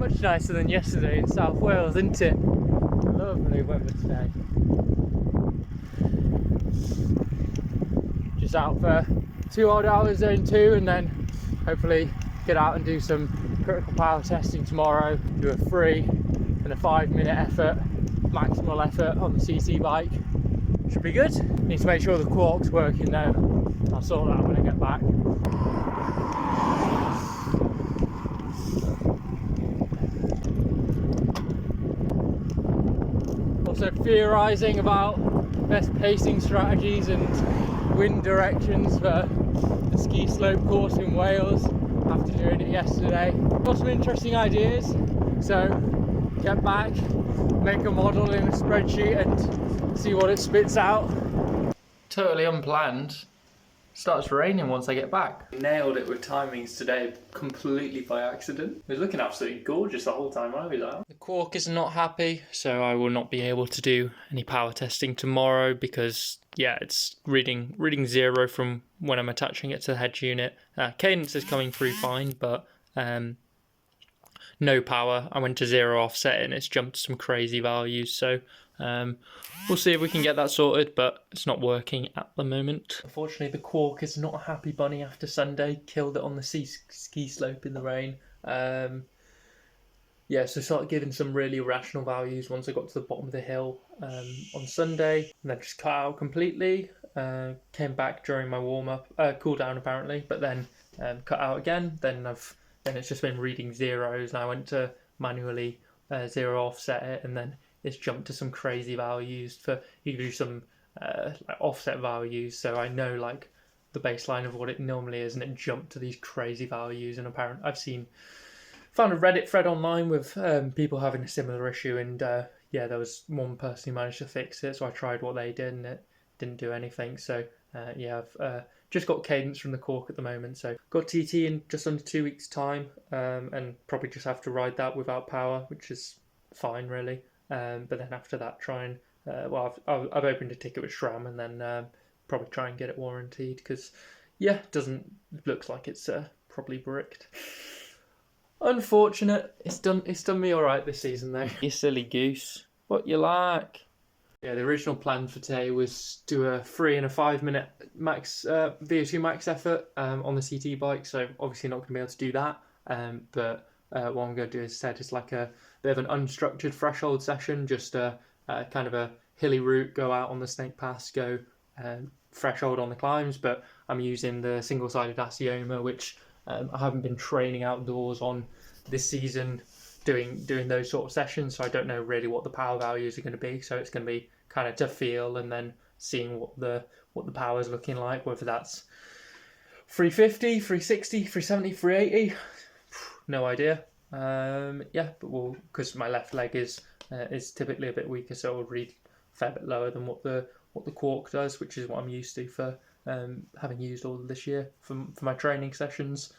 Much nicer than yesterday in South Wales, isn't it? Lovely weather today. Just out for 2 odd hours zone 2 and then hopefully get out and do some critical power testing tomorrow. Do a 3 and a 5-minute effort, maximal effort on the CC bike. Should be good. Need to make sure the quark's working though. I'll sort that when I get back. Also theorising about best pacing strategies and wind directions for the ski slope course in Wales after doing it yesterday. Got some interesting ideas, so get back, make a model in a spreadsheet and see what it spits out. Totally unplanned. Starts raining once I get back. Nailed it with timings today, completely by accident. It was looking absolutely gorgeous the whole time I was out. The quark is not happy, so I will not be able to do any power testing tomorrow because, yeah, it's reading 0 from when I'm attaching it to the head unit. Cadence is coming through fine, but no power. I went to 0 offset and it's jumped to some crazy values, so we'll see if we can get that sorted, but it's not working at the moment. Unfortunately, the quark is not a happy bunny after Sunday. Killed it on the ski slope in the rain. Yeah, so started giving some really irrational values once I got to the bottom of the hill on Sunday, and then just cut out completely. Came back during my warm-up, cool down apparently, but then cut out again. Then it's just been reading zeros, and I went to manually 0 offset it, and then it's jumped to some crazy values. For you can do some like offset values, so I know like the baseline of what it normally is, and it jumped to these crazy values. And apparently found a Reddit thread online with people having a similar issue, and yeah, there was one person who managed to fix it, so I tried what they did and it didn't do anything. So yeah, I've just got cadence from the cork at the moment, so got TT in just under 2 weeks time, and probably just have to ride that without power, which is fine really. But then after that try and well, I've opened a ticket with SRAM, and then probably try and get it warranted, because yeah, looks like it's probably bricked. Unfortunate. It's done me alright this season though. You silly goose. What you like? Yeah, the original plan for today was do a 3 and a 5-minute max VO2 max effort on the CT bike, so obviously not going to be able to do that. But what I'm going to do instead is like a bit of an unstructured threshold session, just a kind of a hilly route, go out on the snake pass, go threshold on the climbs, but I'm using the single-sided Asioma, which I haven't been training outdoors on this season, doing those sort of sessions, so I don't know really what the power values are going to be. So it's going to be kind of to feel, and then seeing what the power is looking like, whether that's 350, 360, 370, 380, no idea. Yeah, but because my left leg is typically a bit weaker, so it'll read a fair bit lower than what the quark does, which is what I'm used to for having used all of this year for my training sessions.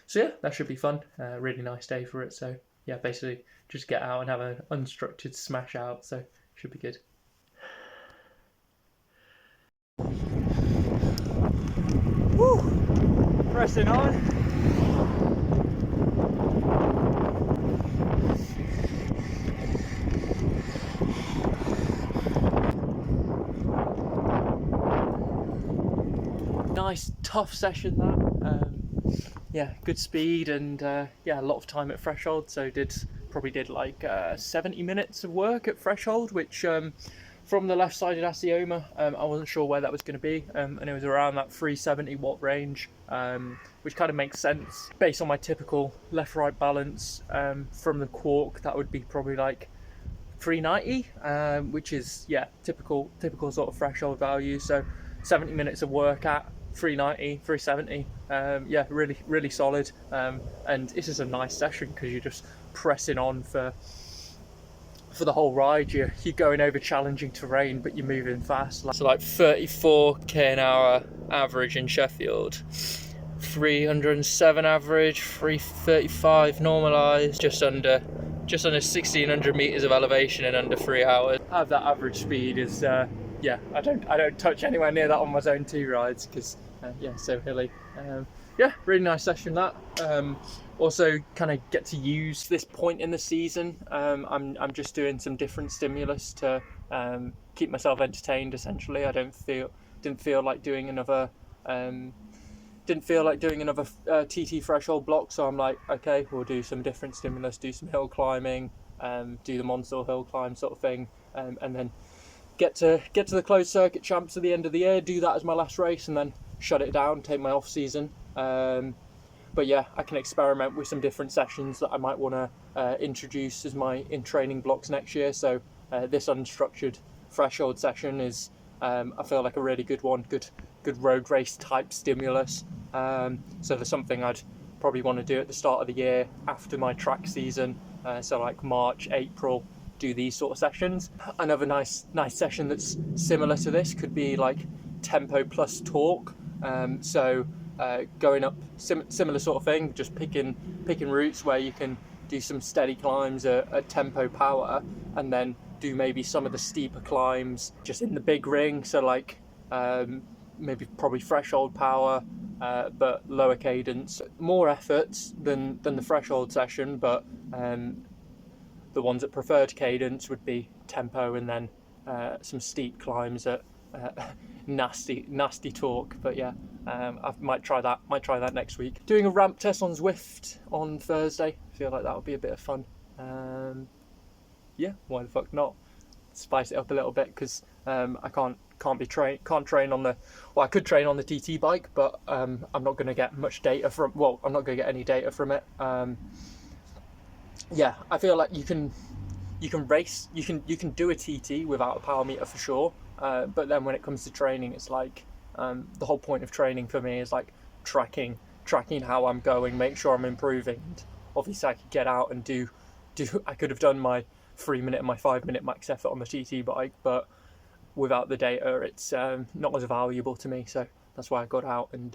So yeah, that should be fun. Really nice day for it. So yeah, basically just get out and have an unstructured smash out. So should be good. Woo! Pressing on. Nice tough session that. Yeah, good speed, and yeah, a lot of time at threshold, so probably did like 70 minutes of work at threshold, which from the left-sided Asioma, I wasn't sure where that was going to be, and it was around that 370 watt range, which kind of makes sense based on my typical left-right balance. From the quark, that would be probably like 390, which is, yeah, typical sort of threshold value. So 70 minutes of work at 390, 370, yeah, really solid. And this is a nice session because you're just pressing on for the whole ride. You're going over challenging terrain, but you're moving fast. So like 34 k/h average in Sheffield, 307 average, 335 normalised, just under 1600 meters of elevation in under 3 hours. Have that average speed is yeah, I don't touch anywhere near that on my zone 2 rides because yeah, so hilly. yeah, really nice session that. Also kind of get to use this point in the season. I'm just doing some different stimulus to keep myself entertained. Essentially, I didn't feel like doing another TT threshold block, so I'm like, okay, we'll do some different stimulus, do some hill climbing, do the Monsell hill climb sort of thing, and then get to the closed circuit champs at the end of the year, do that as my last race, and then shut it down, take my off season. But yeah, I can experiment with some different sessions that I might want to introduce as my in training blocks next year. So this unstructured threshold session is, I feel like, a really good one, good road race type stimulus. So there's something I'd probably want to do at the start of the year after my track season. So like March, April, do these sort of sessions. Another nice session that's similar to this could be like tempo plus torque. Going up similar sort of thing, just picking routes where you can do some steady climbs at tempo power, and then do maybe some of the steeper climbs just in the big ring. So like maybe probably threshold power, but lower cadence, more efforts than the threshold session, but the ones at preferred cadence would be tempo, and then some steep climbs at nasty torque. But yeah, I might try that next week. Doing a ramp test on Zwift on Thursday. I feel like that would be a bit of fun. Yeah, why the fuck not? Spice it up a little bit, because I can't train on the, well, I could train on the TT bike, but I'm not going to get much data from, well, I'm not going to get any data from it. Yeah, I feel like you can race, you can do a TT without a power meter for sure, but then when it comes to training, it's like the whole point of training for me is like tracking how I'm going, make sure I'm improving. And obviously I could get out and do I could have done my 3 minute and my 5 minute max effort on the TT bike, but without the data it's not as valuable to me. So that's why I got out and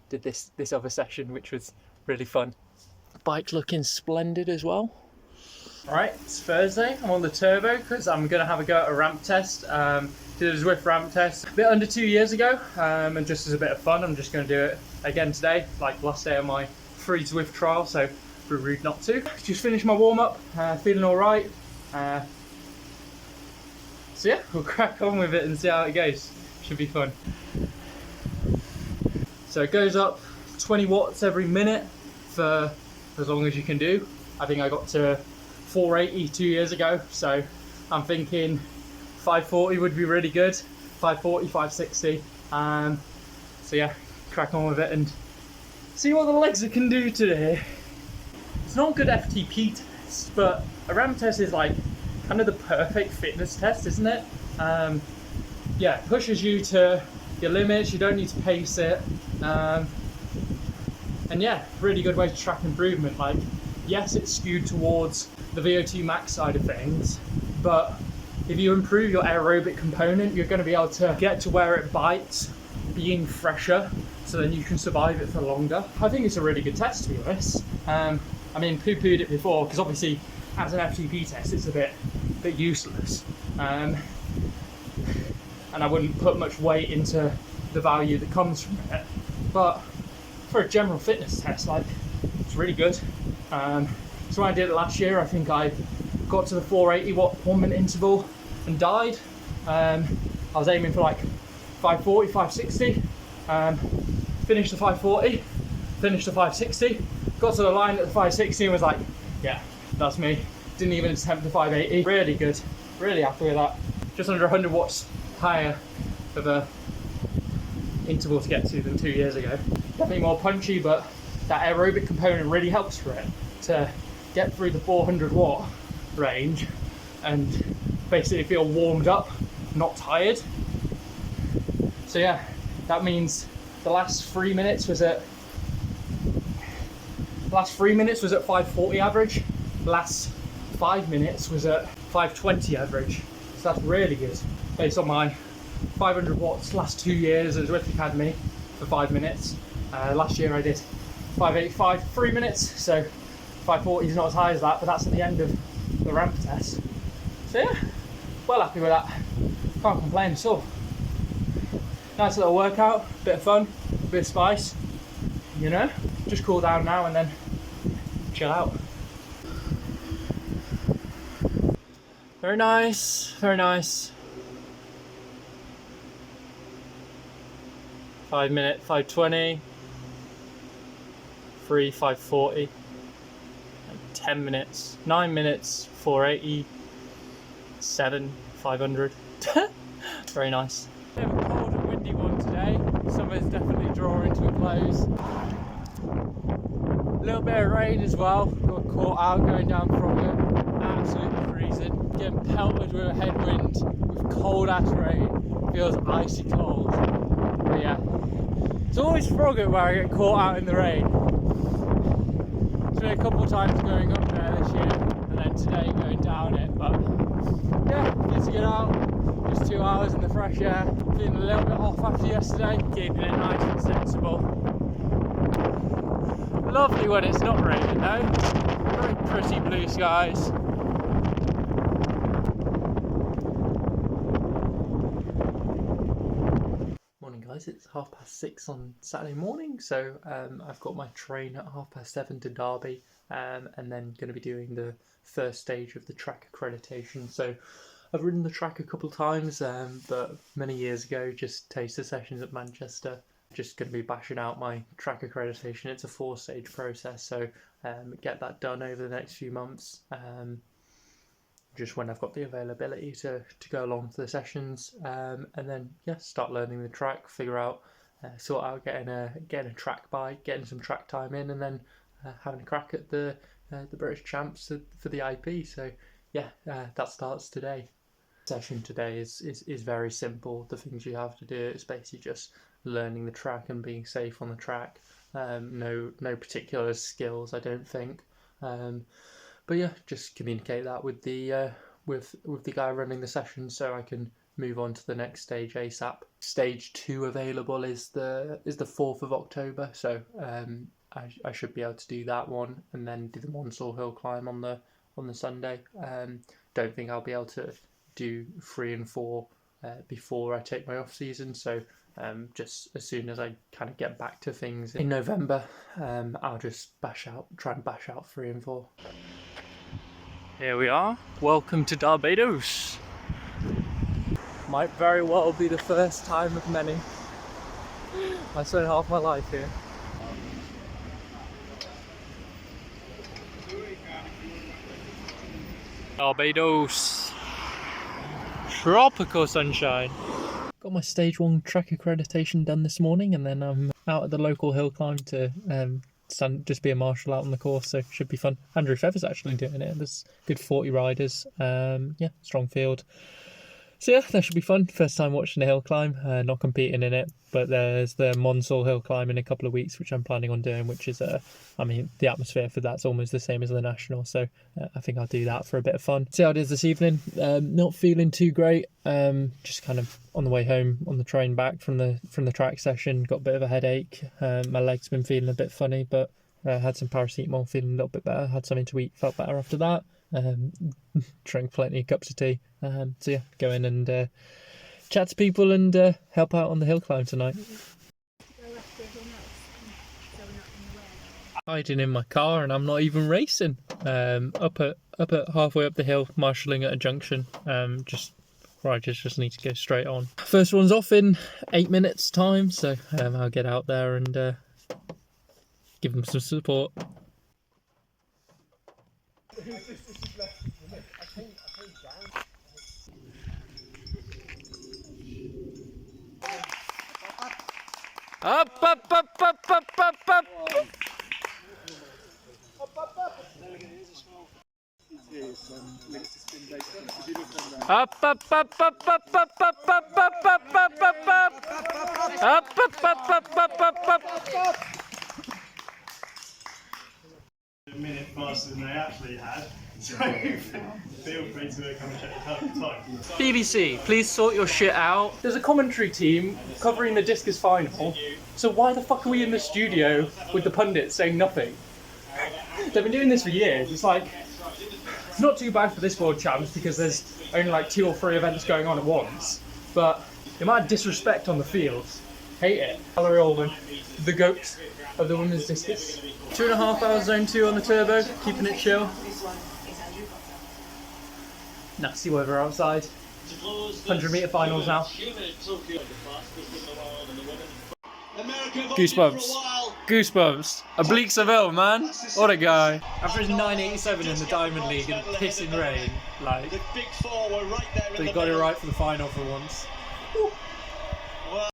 did this other session, which was really fun. Bike looking splendid as well. Alright, it's Thursday. I'm on the turbo because I'm going to have a go at a ramp test. Did a Zwift ramp test a bit under 2 years ago, and just as a bit of fun, I'm just going to do it again today, like last day of my free Zwift trial, so it'd be rude not to. Just finished my warm-up, feeling alright. So yeah, we'll crack on with it and see how it goes. Should be fun. So it goes up 20 watts every minute for as long as you can do. I think I got to 480 2 years ago, so I'm thinking 540 would be really good. 540, 560. So yeah, crack on with it and see what the legs can do today. It's not a good FTP test, but a ramp test is like kind of the perfect fitness test, isn't it? Yeah, pushes you to your limits, you don't need to pace it. And yeah, really good way to track improvement. Like, yes, it's skewed towards the VO2 max side of things, but if you improve your aerobic component, you're going to be able to get to where it bites being fresher, so then you can survive it for longer. I think it's a really good test, to be honest. I mean, poo-pooed it before, because obviously as an FTP test it's a bit useless, and I wouldn't put much weight into the value that comes from it, but for a general fitness test, like, it's really good. So when I did it last year, I think I got to the 480 watt 1 minute interval and died. I was aiming for like 540, 560, finished the 540, finished the 560, got to the line at the 560 and was like, yeah, that's me. Didn't even attempt the 580. Really good, really happy with that. Just under 100 watts higher of a interval to get to than 2 years ago. Definitely more punchy, but that aerobic component really helps for it to get through the 400 watt range and basically feel warmed up, not tired. So yeah, that means the last 3 minutes was at 540 average. Last 5 minutes was at 520 average. So that's really good based on my 500 watts last 2 years at Zwift Academy for 5 minutes. Last year I did 585 for 3 minutes, so 540 is not as high as that, but that's at the end of the ramp test. So yeah, well happy with that. Can't complain at all. Nice little workout, bit of fun, bit of spice. you know, just cool down now and then chill out. Very nice, very nice. 5 minute, 5:20. 3, 5:40. 10 minutes, 9 minutes, 4:80. 7, 500. Very nice. A bit of a cold and windy one today. Summer's definitely drawing to a close. A little bit of rain as well. Got caught out going down Frogger. Absolutely freezing. Getting pelted with a headwind with cold ass rain. Feels icy cold. But yeah, it's always Frogger where I get caught out in the rain. It's been a couple of times going up there this year, and then today going down it. But yeah, good to get out. Just 2 hours in the fresh air. Feeling a little bit off after yesterday. Keeping it nice and sensible. Lovely when it's not raining though. Very pretty blue skies. Morning guys, it's 6:30 on Saturday morning, so I've got my train at 7:30 to Derby, and then going to be doing the first stage of the track accreditation. So I've ridden the track a couple of times, but many years ago, just taster sessions at Manchester. Just going to be bashing out my track accreditation. It's a 4-stage process, so get that done over the next few months. Just when I've got the availability to go along to the sessions, and then yeah, start learning the track, figure out, sort out getting a track bike, getting some track time in, and then having a crack at the British Champs for the IP. So yeah, that starts today. Session today is very simple. The things you have to do is basically just learning the track and being safe on the track. No particular skills, I don't think. But yeah, just communicate that with the guy running the session, so I can move on to the next stage ASAP. Stage 2 available is the 4th of October, so I should be able to do that one, and then do the Monsall Hill climb on the Sunday. Don't think I'll be able to do 3 and 4 before I take my off season, so just as soon as I kind of get back to things in November, I'll just try and bash out 3 and 4. Here we are. Welcome to Barbados. Might very well be the first time of many. I spent half my life here. Barbados. Tropical sunshine. Got my stage 1 track accreditation done this morning, and then I'm out at the local hill climb to just be a marshal out on the course, so should be fun. Andrew Feather's actually doing it. There's good 40 riders. Yeah, strong field. So yeah, that should be fun. First time watching a hill climb, not competing in it, but there's the Monsall Hill climb in a couple of weeks, which I'm planning on doing, which is, I mean, the atmosphere for that's almost the same as the National, so I think I'll do that for a bit of fun. See how it is this evening. Not feeling too great, just kind of on the way home on the train back from the track session, got a bit of a headache. My leg's been feeling a bit funny, but had some paracetamol, feeling a little bit better, had something to eat, felt better after that. Drank plenty of cups of tea. So yeah, go in and chat to people and help out on the hill climb tonight. Hiding in my car, and I'm not even racing. Up at halfway up the hill, marshalling at a junction. Riders just need to go straight on. First one's off in 8 minutes time, so I'll get out there and give them some support. Up, up, up, up, up, up, up. Up, up, up, up, up, up, up, up, up, up, up, up, up, up. Up, up, up, up, up, up, up. A minute faster than they actually had, so feel free to come and check the time. BBC, please sort your shit out. There's a commentary team covering the discus final, so why the fuck are we in the studio with the pundits saying nothing? They've been doing this for years. It's like, it's not too bad for this World Champs because there's only like 2 or 3 events going on at once, but the amount of disrespect on the field Hate it. Valerie Allman, the GOAT of the women's discus. 2.5 hours zone 2 on the turbo, keeping it chill. Nasty weather outside. 100 metre finals now. Goosebumps. Goosebumps. Oblique Seville, man. What a guy. After his 987 in the Diamond League in pissing rain, like, but he got it right for the final for once.